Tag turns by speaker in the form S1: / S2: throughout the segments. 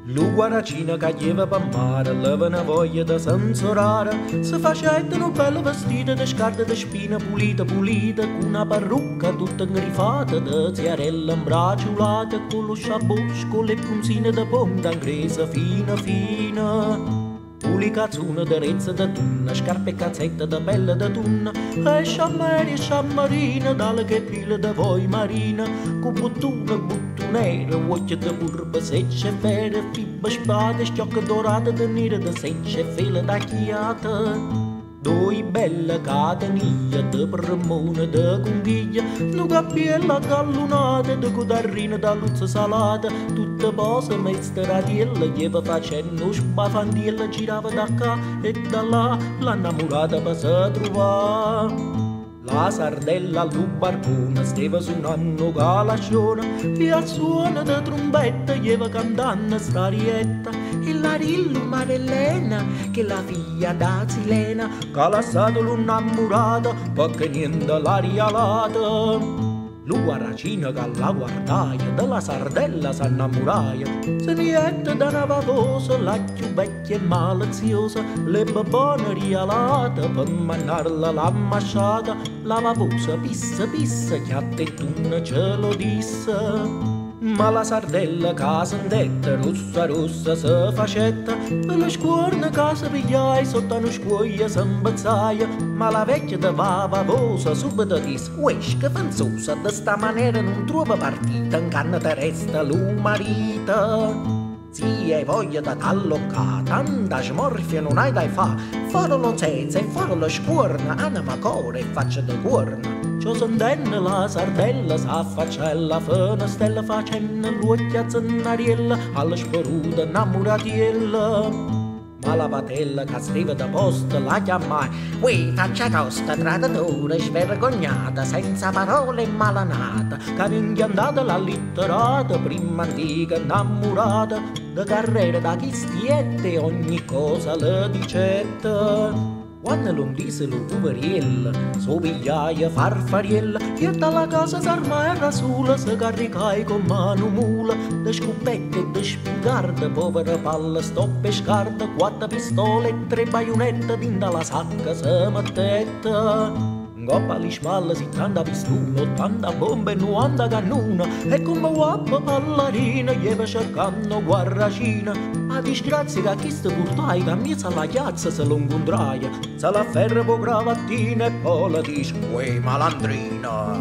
S1: Lu guaracina caglieva per mare, levano voglia da sensorare, si facettano belle vestite di scarpe di spina pulita pulita, con una parrucca tutta ingrifata, da ziarella imbraciolata, con lo sciabosco, con le punzine da ponta ingresa fina fina. Puli cazzuna da rezza da tunna, scarpe e cazzetta da bella da tunna, e sciammeri e sciammarina, dalle che pile da voi marina, con buttuna, buttunera, occhie da burba, secce fere, fibba, spade, schiocche dorate da nere, da secce, fele da chiata. Doi belle cateniglie de premone de conchiglia, nu cappiella gallunate de codarrina da luzza salata, tutte pose mezze radiella, lleva facendo spafandiella, girava da qua e da là, l'annamorata per se trovare. La sardella al barcone stava suonando calascione e al suono di trombetta lleva cantando starietta e la rillo Marellena che la figlia da Silena che ha lasciato l'innamorata perché niente l'ha rialata. Lu guaracina che la guardaia della sardella s'annamuraia, se niente da una pavosa, la più vecchia e maliziosa, le babone rialate per mannarla l'ammasciata, la pavosa pissa pissa che a tettuna ce lo disse. Ma la sardella che s'indetta rossa rossa se facetta, e le scuorne che si pigliai sotto una scuoia s'embazzaia, ma la vecchia da pavosa subito disse: «Uesh, che fanzosa, da sta maniera non trova partita, in canna te resta lo marito». Sì, hai voglia da t'alloccare, tanta smorfia non hai da fa, fare lo zezza e fare la scuorna, anima core e faccia da cuorna. Ciò s'intende la sardella, s'affaccia fina stella facendo l'occhia zennariella, alla sporuta innamoratiella. Ma la patella che stava da posta la chiamai: «Ui, faccia tosta, traditore, svergognata, senza parole malanata, che vinca andata la litterata, prima antica innamorata, da carriera da chistiette ogni cosa le dicette». Quando non disse lo poveriella, so pigliaia farfariella, che dalla casa s'armai sola, se caricai con mano mula, de scoppette e de spingarde, povera palla sto pescarda, quattro pistole e tre baionette, din dalla sacca se mettetta. Coppa alle spalle si tanta pistola, 80 bombe e 90 cannone, e come guappa ballerina lleva cercando guarracina. A disgrazia che chi sta portai, che mezzo alla chiazza se lo incontraia, se la ferra po' cravattina e poi la dice: «Uè malandrina,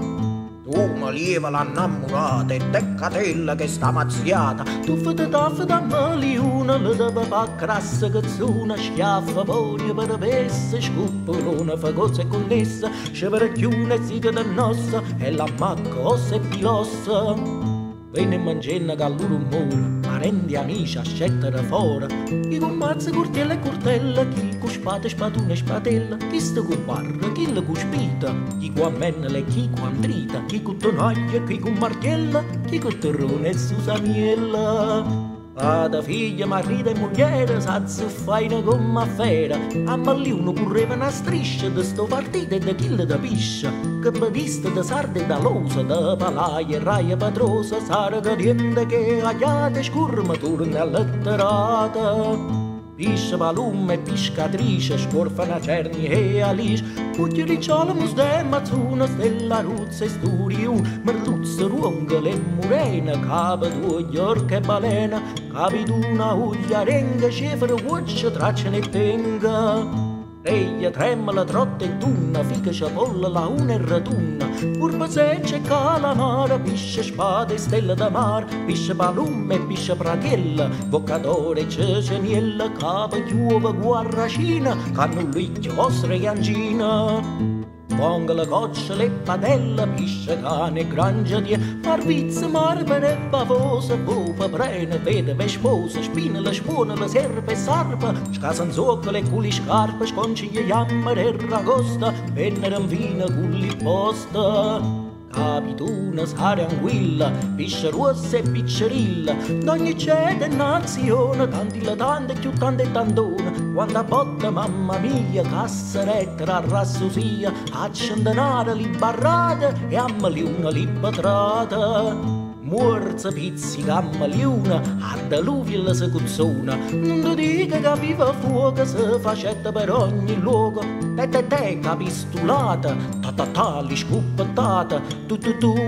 S1: tu mi lieva l'annamorata e te catella che sta mazziata, tu fate taffa da maliuna, le deve pa crassa cazzuna, schiaffa poi per pessa, scuppolona, fa cose connessa, sceverchiuna e zica da nossa, e la macca ossa e pilossa». Venne in mangenna che a loro mura, parenti amici a scettare fuori, chi con mazze, curtiella e curtella, chi con spade, spadone e spadella, chi sta con barra, chi la con spita, chi con mennele, chi con trita, chi con tonaglia, chi con martiella, chi con terrone e susamiella. Ada figlia, marito e moglie, s'azzuffai come m'affera, a Malliuno correva una striscia de sto partito e de chilla da piscia, che badista da sarda e da losa, da palaia e raia patrosa, sarga diente che agliate scurma torna letterata. Piscia palume, piscatrice, scorfana cerni e alice, cucchi ricciolo musde, mazzuna, stella, ruzza e sturiun, merluzza, ruongole e murena, capa due orche e balena, capi d'una uglia renga, scefere, uoccia, traccia e tenga. Reia, tremola, trotta e tunna, fica, ciapolla, la una e radunna, curva seccia e calamara, pisce, spada e stella da mar, pisce palume e pisce pratiella, boccatore e ceceniella, capa, chiuva, guarracina, cannullicchio, ostra e angina. Ponga coccia, le padella, pisce, cane, grangiatie, marvizza, marmere, bavosa, bufa, brena, vedove, sposa, spina, la spuona, la serpe, sarpa, scasan zoccole, culi, scarpe, sconciglie, jammere, ragosta, pennere, vina, culli, posta. capituna, sare anguilla, pisce rossa e piccerilla, d'ogni cede nazione, tanti la tante, più tante e tantone, quanta botta mamma mia, casseretta, rassosia, accendenare li barrate e ammali una libatrata. Morza, pizzica, ammaliuna, a deluvia la secuzzona, non ti dica che viva fuoco se facetta per ogni luogo, te capistulata, ta li scupettata, tu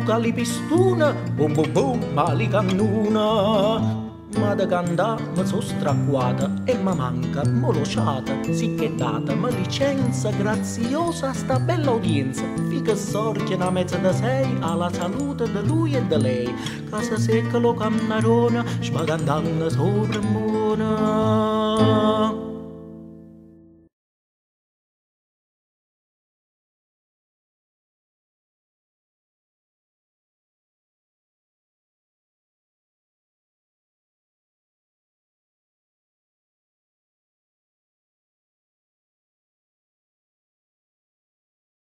S1: cali pistuna, bum bum bum, mali cannuna. Ma da cantà mi so stracquata e ma manca molosciata, sì che data ma licenza graziosa sta bella udienza, fica sorge una mezza da sei alla salute di lui e di lei, casa secca lo cannarona, sbagandando sopra mona.